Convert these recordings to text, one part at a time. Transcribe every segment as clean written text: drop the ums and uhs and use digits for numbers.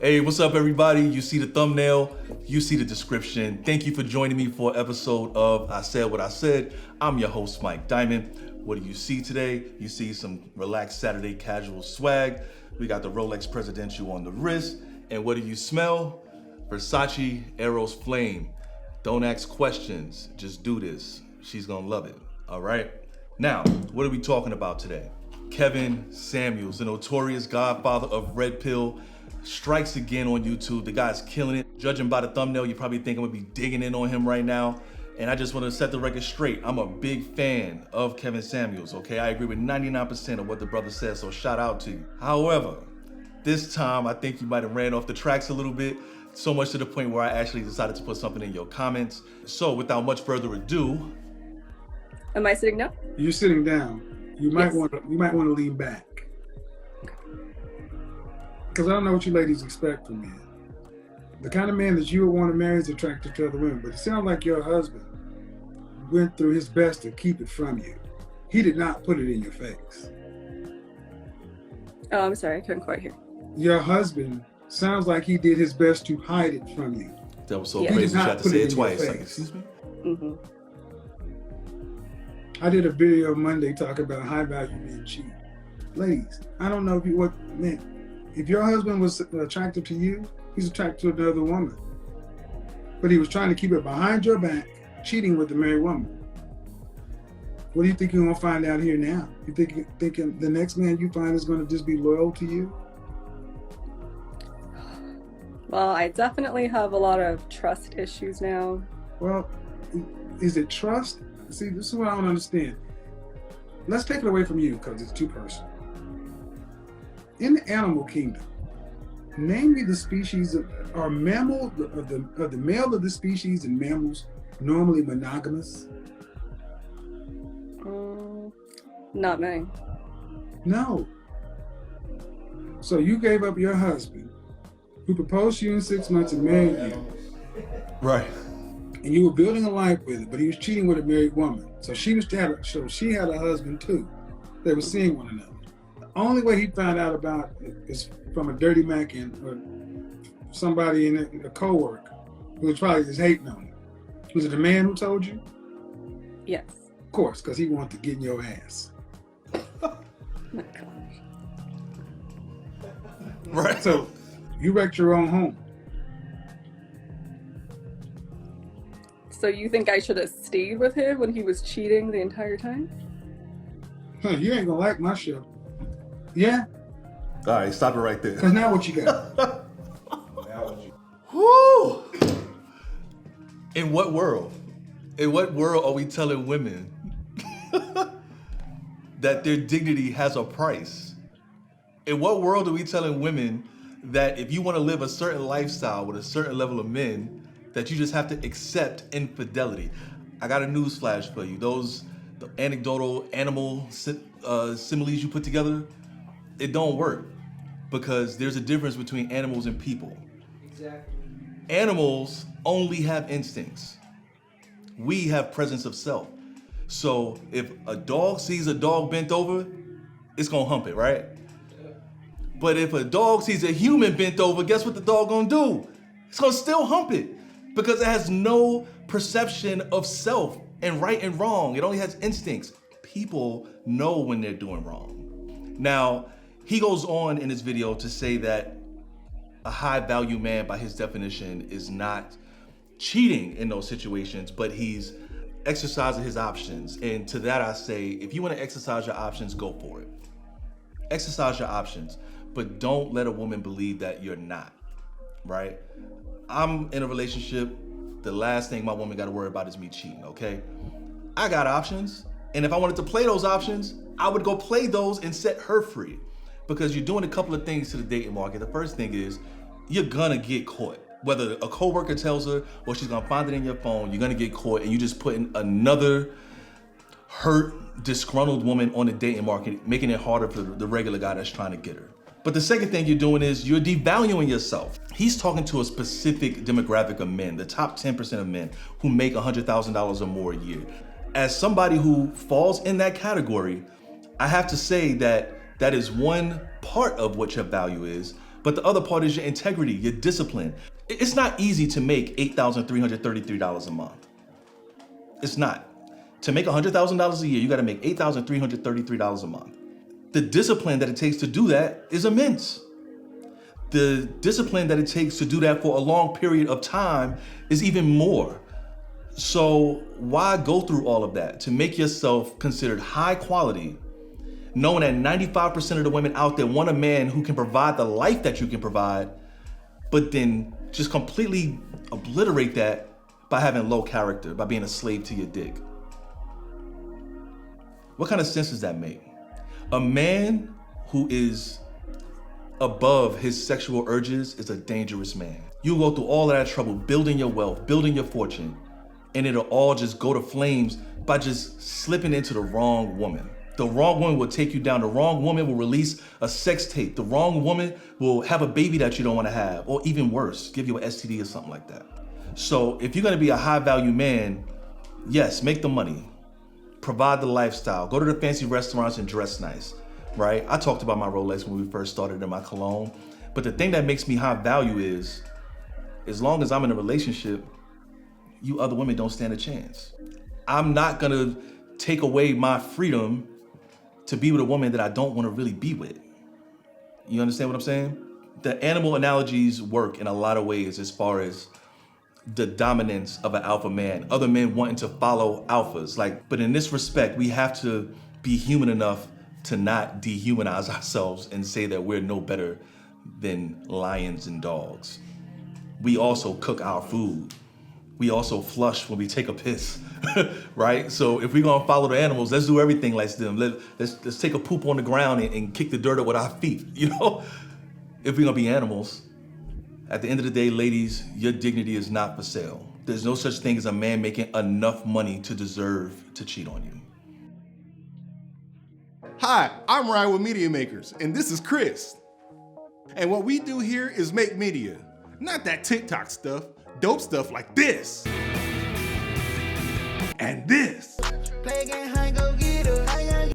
Hey, what's up, everybody? You see the thumbnail, you see the description. Thank you for joining me for an episode of I Said What I Said. I'm your host, Mike Diamond. What do you see today? You see some relaxed Saturday casual swag. We got the Rolex Presidential on the wrist. And what do you smell? Versace Eros Flame. Don't ask questions, just do this. She's gonna love it, all right? Now, what are we talking about today? Kevn Samuels, the notorious godfather of Red Pill, strikes again on YouTube. The guy's killing it. Judging by the thumbnail, you probably think I'm gonna be digging in on him right now. And I just wanna set the record straight. I'm a big fan of Kevn Samuels, okay? I agree with 99% of what the brother says, so shout out to you. However, this time I think you might have ran off the tracks a little bit, so much to the point where I actually decided to put something in your comments. So without much further ado. Am I sitting down? You're sitting down. You might want to lean back. Because I don't know what you ladies expect from men. The kind of man that you would want to marry is attracted to other women, but it sounds like your husband went through his best to keep it from you. He did not put it in your face. Oh, I'm sorry, I couldn't quite hear. Your husband sounds like he did his best to hide it from you. That was so crazy, you had to say it twice. Like, excuse me? Mm-hmm. I did a video Monday talking about high value men cheat. Ladies, I don't know if your husband was attracted to you, he's attracted to another woman. But he was trying to keep it behind your back, cheating with the married woman. What do you think you're gonna find out here now? You think the next man you find is gonna just be loyal to you? Well, I definitely have a lot of trust issues now. Well, is it trust? See, this is what I don't understand. Let's take it away from you because it's too personal. In the animal kingdom, name me the species are mammal of the male of the species and mammals normally monogamous? Not many. No. So you gave up your husband, who proposed to you in 6 months and married you. Right. And you were building a life with it, but he was cheating with a married woman. So she had a husband too. They were seeing one another. The only way he found out about it is from a dirty Mac or somebody in a co-worker who was probably just hating on him. Was it the man who told you? Yes. Of course, because he wanted to get in your ass. Oh my gosh. Right. So you wrecked your own home. So you think I should have stayed with him when he was cheating the entire time? You ain't gonna like my show. Yeah? All right, stop it right there. Because now what you got? Woo! In what world? In what world are we telling women that their dignity has a price? In what world are we telling women that if you want to live a certain lifestyle with a certain level of men, that you just have to accept infidelity? I got a news flash for you. The anecdotal animal similes you put together, it don't work, because there's a difference between animals and people. Exactly. Animals only have instincts. We have presence of self. So if a dog sees a dog bent over, it's gonna hump it, right? But if a dog sees a human bent over, guess what the dog gonna do? It's gonna still hump it, because it has no perception of self and right and wrong. It only has instincts. People know when they're doing wrong. Now, he goes on in this video to say that a high value man, by his definition, is not cheating in those situations, but he's exercising his options. And to that I say, if you want to exercise your options, go for it. Exercise your options, but don't let a woman believe that you're not, right? I'm in a relationship. The last thing my woman got to worry about is me cheating, okay? I got options, and if I wanted to play those options, I would go play those and set her free, because you're doing a couple of things to the dating market. The first thing is you're gonna get caught. Whether a coworker tells her or she's gonna find it in your phone, you're gonna get caught, and you're just putting another hurt, disgruntled woman on the dating market, making it harder for the regular guy that's trying to get her. But the second thing you're doing is you're devaluing yourself. He's talking to a specific demographic of men, the top 10% of men who make $100,000 or more a year. As somebody who falls in that category, I have to say that that is one part of what your value is, But the other part is your integrity, your discipline. It's not easy to make $8,333 a month. It's not. To make $100,000 a year, you gotta make $8,333 a month. The discipline that it takes to do that is immense. The discipline that it takes to do that for a long period of time is even more. So why go through all of that to make yourself considered high quality, knowing that 95% of the women out there want a man who can provide the life that you can provide, but then just completely obliterate that by having low character, by being a slave to your dick? What kind of sense does that make? A man who is above his sexual urges is a dangerous man. You go through all of that trouble, building your wealth, building your fortune, and it'll all just go to flames by just slipping into the wrong woman. The wrong woman will take you down. The wrong woman will release a sex tape. The wrong woman will have a baby that you don't want to have, or even worse, give you an STD or something like that. So if you're gonna be a high value man, yes, make the money, provide the lifestyle, go to the fancy restaurants and dress nice, right? I talked about my Rolex when we first started in my cologne, but the thing that makes me high value is, as long as I'm in a relationship, you other women don't stand a chance. I'm not gonna take away my freedom to be with a woman that I don't wanna really be with. You understand what I'm saying? The animal analogies work in a lot of ways as far as the dominance of an alpha man, other men wanting to follow alphas. But in this respect, we have to be human enough to not dehumanize ourselves and say that we're no better than lions and dogs. We also cook our food. We also flush when we take a piss, right? So if we're gonna follow the animals, let's do everything like them. Let's take a poop on the ground and kick the dirt up with our feet, you know? If we're gonna be animals. At the end of the day, ladies, your dignity is not for sale. There's no such thing as a man making enough money to deserve to cheat on you. Hi, I'm Ryan with Media Makers, and this is Chris. And what we do here is make media. Not that TikTok stuff, dope stuff like this. And this.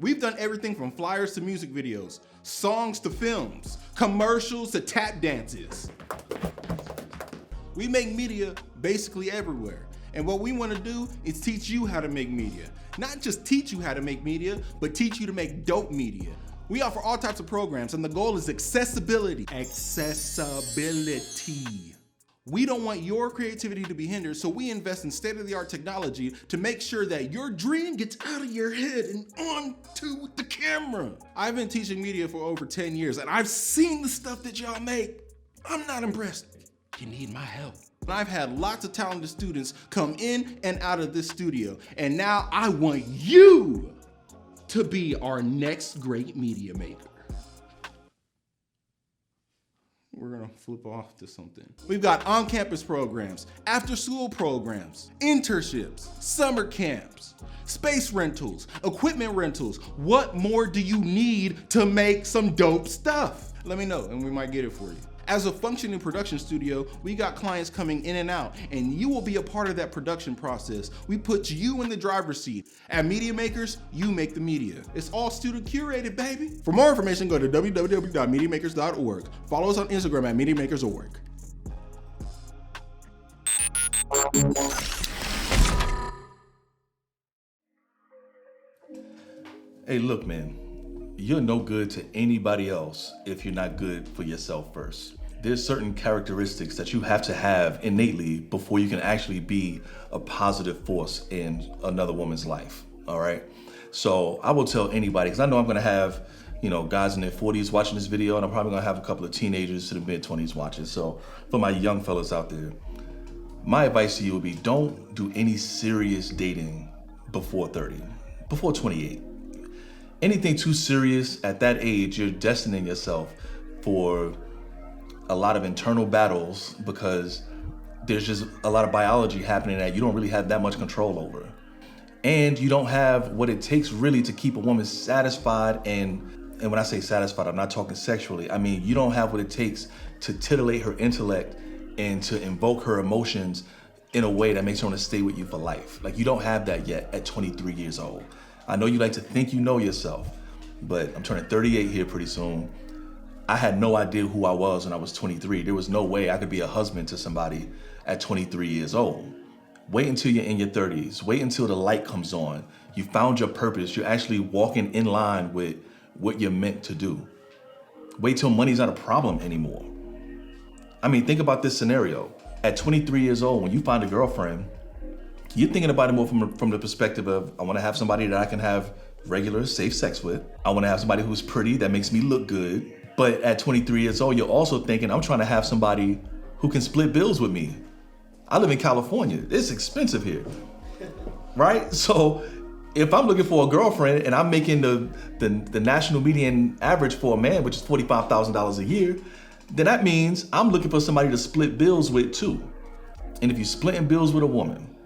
We've done everything from flyers to music videos, songs to films, commercials to tap dances. We make media basically everywhere. And what we want to do is teach you how to make media. Not just teach you how to make media, but teach you to make dope media. We offer all types of programs, and the goal is accessibility. Accessibility. We don't want your creativity to be hindered, so we invest in state-of-the-art technology to make sure that your dream gets out of your head and onto the camera. I've been teaching media for over 10 years, and I've seen the stuff that y'all make. I'm not impressed. You need my help. I've had lots of talented students come in and out of this studio, and now I want you to be our next great media maker. We're gonna flip off to something. We've got on-campus programs, after-school programs, internships, summer camps, space rentals, equipment rentals. What more do you need to make some dope stuff? Let me know and we might get it for you. As a functioning production studio, we got clients coming in and out, and you will be a part of that production process. We put you in the driver's seat. At Media Makers, you make the media. It's all student curated, baby. For more information, go to www.mediamakers.org. Follow us on Instagram at MediaMakers.org. Hey, look, man. You're no good to anybody else if you're not good for yourself first. There's certain characteristics that you have to have innately before you can actually be a positive force in another woman's life, all right? So I will tell anybody, because I know I'm gonna have, guys in their 40s watching this video, and I'm probably gonna have a couple of teenagers to the mid-20s watching. So for my young fellas out there, my advice to you would be don't do any serious dating before 30, before 28. Anything too serious at that age, you're destining yourself for a lot of internal battles because there's just a lot of biology happening that you don't really have that much control over. And you don't have what it takes really to keep a woman satisfied. And when I say satisfied, I'm not talking sexually. I mean, you don't have what it takes to titillate her intellect and to invoke her emotions in a way that makes her want to stay with you for life. Like, you don't have that yet at 23 years old. I know you like to think you know yourself, but I'm turning 38 here pretty soon. I had no idea who I was when I was 23. There was no way I could be a husband to somebody at 23 years old. Wait until you're in your 30s. Wait until the light comes on. You found your purpose. You're actually walking in line with what you're meant to do. Wait till money's not a problem anymore. I mean, think about this scenario. At 23 years old, when you find a girlfriend, you're thinking about it more from the perspective of, I want to have somebody that I can have regular, safe sex with. I want to have somebody who's pretty, that makes me look good. But at 23 years old, you're also thinking, I'm trying to have somebody who can split bills with me. I live in California. It's expensive here, right? So if I'm looking for a girlfriend and I'm making the national median average for a man, which is $45,000 a year, then that means I'm looking for somebody to split bills with too. And if you're splitting bills with a woman,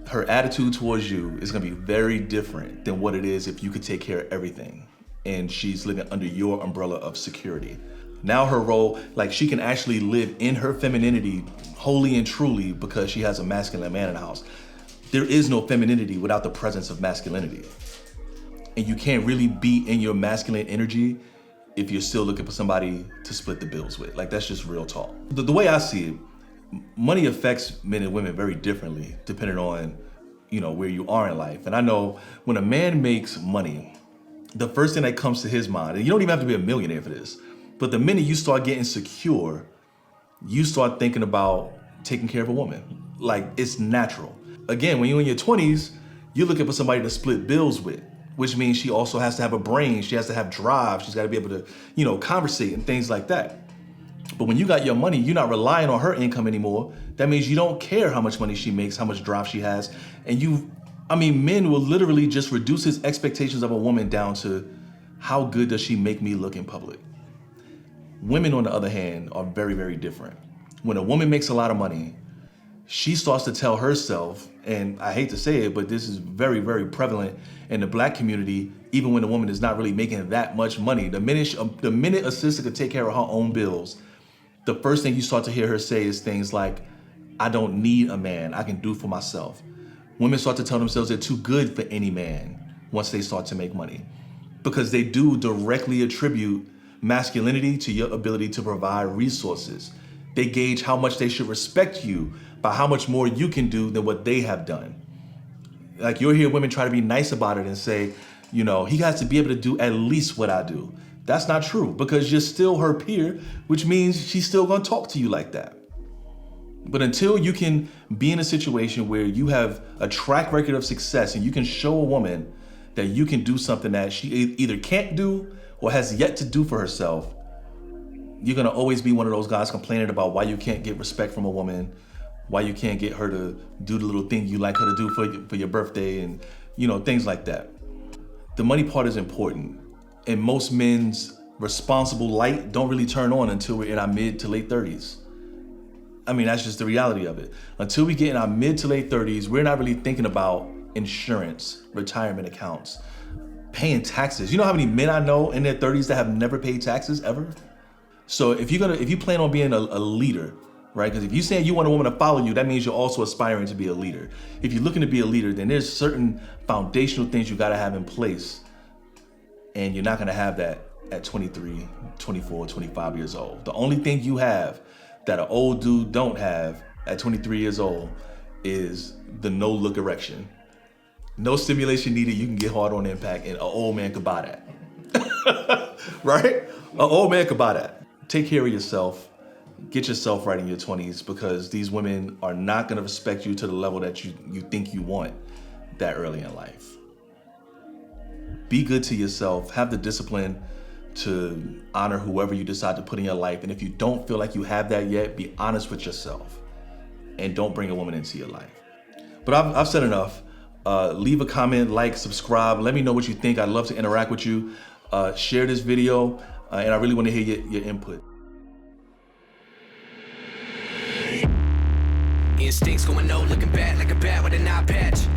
her attitude towards you is gonna be very different than what it is if you could take care of everything and she's living under your umbrella of security. Now her role, like she can actually live in her femininity wholly and truly because she has a masculine man in the house. There is no femininity without the presence of masculinity. And you can't really be in your masculine energy if you're still looking for somebody to split the bills with. Like, that's just real talk. The way I see it, money affects men and women very differently depending on, where you are in life. And I know when a man makes money, the first thing that comes to his mind, and you don't even have to be a millionaire for this, but the minute you start getting secure, you start thinking about taking care of a woman. Like, it's natural. Again, when you're in your 20s, you're looking for somebody to split bills with, which means she also has to have a brain, she has to have drive, she's gotta be able to, conversate and things like that. But when you got your money, you're not relying on her income anymore. That means you don't care how much money she makes, how much drive she has. And men will literally just reduce his expectations of a woman down to how good does she make me look in public. Women, on the other hand, are very, very different. When a woman makes a lot of money, she starts to tell herself, and I hate to say it, but this is very, very prevalent in the Black community, even when a woman is not really making that much money. The minute a sister could take care of her own bills, the first thing you start to hear her say is things like, I don't need a man, I can do for myself. Women start to tell themselves they're too good for any man once they start to make money, because they do directly attribute masculinity to your ability to provide resources. They gauge how much they should respect you by how much more you can do than what they have done. Like, you'll hear women try to be nice about it and say, he has to be able to do at least what I do. That's not true, because you're still her peer, which means she's still gonna talk to you like that. But until you can be in a situation where you have a track record of success and you can show a woman that you can do something that she either can't do or has yet to do for herself, you're gonna always be one of those guys complaining about why you can't get respect from a woman, why you can't get her to do the little thing you like her to do for your birthday, and things like that. The money part is important, and most men's responsible light don't really turn on until we're in our mid to late 30s. I mean, that's just the reality of it. Until we get in our mid to late 30s, we're not really thinking about insurance, retirement accounts, paying taxes. You know how many men I know in their 30s that have never paid taxes ever? So if you plan on being a leader, right? Because if you're saying you want a woman to follow you, that means you're also aspiring to be a leader. If you're looking to be a leader, then there's certain foundational things you gotta have in place. And you're not gonna have that at 23, 24, 25 years old. The only thing you have that an old dude don't have at 23 years old is the no-look erection. No stimulation needed, you can get hard on impact, and an old man could buy that. Right? An old man could buy that. Take care of yourself. Get yourself right in your 20s, because these women are not gonna respect you to the level that you think you want that early in life. Be good to yourself. Have the discipline to honor whoever you decide to put in your life. And if you don't feel like you have that yet, be honest with yourself and don't bring a woman into your life. But I've said enough. Leave a comment, like, subscribe. Let me know what you think. I'd love to interact with you. Share this video, and I really want to hear your input. Instincts going no, looking bad like a bat with an eye patch.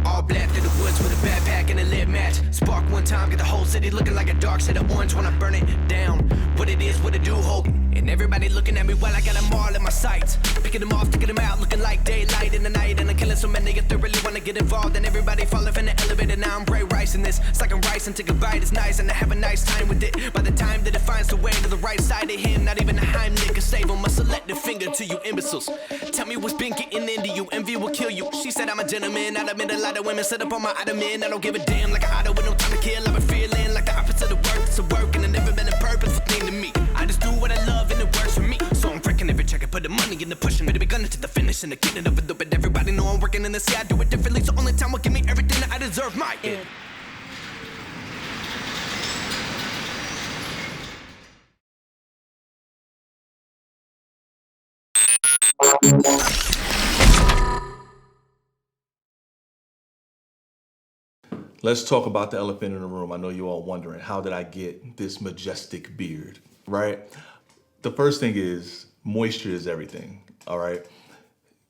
All black through the woods with a backpack and a lit match. Spark one time, get the whole city looking like a dark shade of orange when I burn it down. What it is, what it do, hope. And everybody looking at me while I got them all in my sights. Picking them off, taking them out, looking like daylight in the night. And I'm killing so many if they really wanna get involved. And everybody falling from the elevator, now I'm bright rice in this. It's like I'm rice and take a bite, it's nice. And I have a nice time with it. By the time that it finds the way to the right side of him, not even a Heimlich can save him. A selective finger to you imbeciles. Tell me what's been getting into you, envy will kill you. She said I'm a gentleman, I admit a lot of women set up on my ottoman. I don't give a damn, like an auto with no time to kill. I've been feeling like the opposite of work, it's a work. And I've never been a purposeful thing to me. I just do what I love and it works for me. So I'm freaking every check, I put the money in the pushing. Ready to be gunning to the finish and the getting of it. But everybody know I'm working in the sea, I do it differently. So only time will give me everything that I deserve, my end. Let's talk about the elephant in the room. I know you're all wondering, how did I get this majestic beard, right? The first thing is moisture is everything, all right?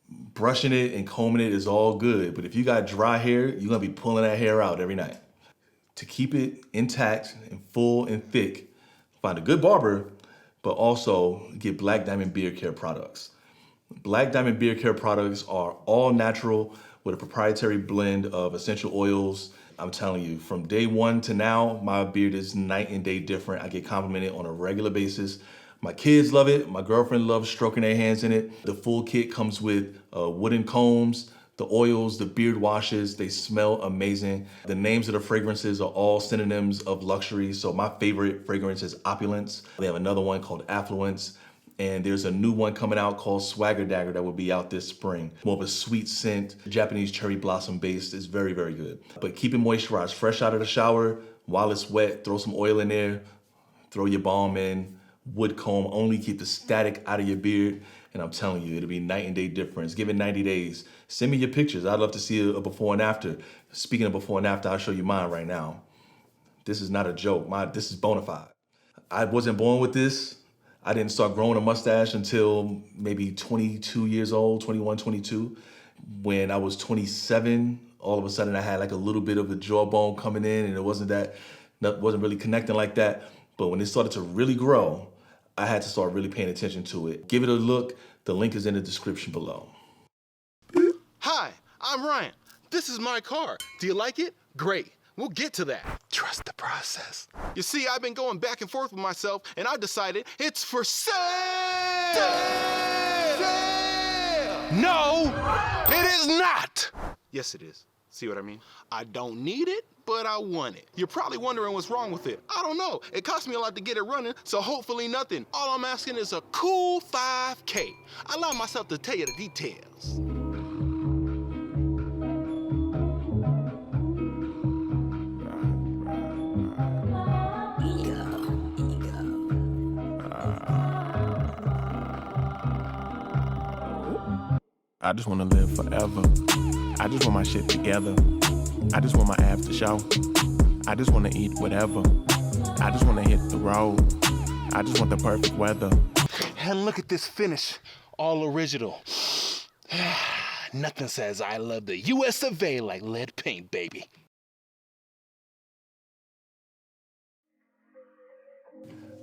Brushing it and combing it is all good, but if you got dry hair, you're gonna be pulling that hair out every night. To keep it intact and full and thick, find a good barber, but also get Black Diamond Beard Care products. Black Diamond Beard Care products are all natural with a proprietary blend of essential oils. I'm telling you, from day one to now, my beard is night and day different. I get complimented on a regular basis. My kids love it. My girlfriend loves stroking their hands in it. The full kit comes with wooden combs, the oils, the beard washes. They smell amazing. The names of the fragrances are all synonyms of luxury. So my favorite fragrance is Opulence. They have another one called Affluence. And there's a new one coming out called Swagger Dagger that will be out this spring. More of a sweet scent, Japanese cherry blossom based. It's very, very good. But keep it moisturized, fresh out of the shower. While it's wet, throw some oil in there, throw your balm in, wood comb, only keep the static out of your beard. And I'm telling you, it'll be night and day difference. Give it 90 days. Send me your pictures. I'd love to see a before and after. Speaking of before and after, I'll show you mine right now. This is not a joke. This is bona fide. I wasn't born with this. I didn't start growing a mustache until maybe 22 years old, 21, 22. When I was 27, all of a sudden I had like a little bit of a jawbone coming in and it wasn't really connecting like that. But when it started to really grow, I had to start really paying attention to it. Give it a look. The link is in the description below. Hi, I'm Ryan. This is my car. Do you like it? Great. We'll get to that. Trust the process. You see, I've been going back and forth with myself, and I decided it's for sale! Sale! No, it is not! Yes, it is. See what I mean? I don't need it, but I want it. You're probably wondering what's wrong with it. I don't know. It cost me a lot to get it running, so hopefully nothing. All I'm asking is a cool $5K. I allow myself to tell you the details. I just wanna live forever. I just want my shit together. I just want my abs to show. I just wanna eat whatever. I just wanna hit the road. I just want the perfect weather. And look at this finish, all original. Nothing says I love the US of A like lead paint, baby.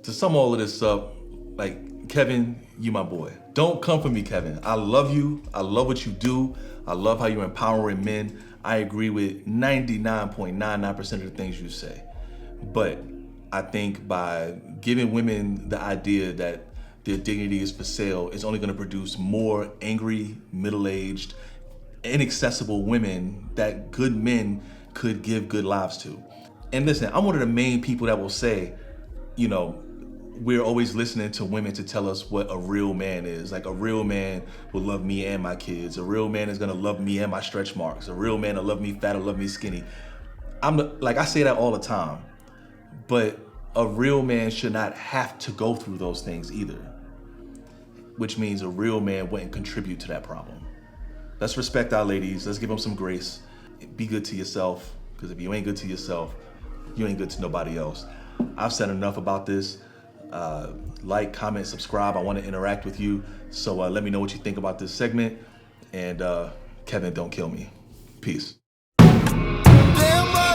To sum all of this up, like, Kevin, you my boy. Don't come for me, Kevin. I love you. I love what you do. I love how you're empowering men. I agree with 99.99% of the things you say. But I think by giving women the idea that their dignity is for sale, it's only gonna produce more angry, middle-aged, inaccessible women that good men could give good lives to. And listen, I'm one of the main people that will say, you know, we're always listening to women to tell us what a real man is. Like, a real man will love me and my kids. A real man is gonna love me and my stretch marks. A real man will love me fat or love me skinny. I say that all the time, but a real man should not have to go through those things either, which means a real man wouldn't contribute to that problem. Let's respect our ladies. Let's give them some grace. Be good to yourself, because if you ain't good to yourself, you ain't good to nobody else. I've said enough about this. Like, comment, subscribe. I want to interact with you. So let me know what you think about this segment. And Kevin, don't kill me. Peace. Damn right.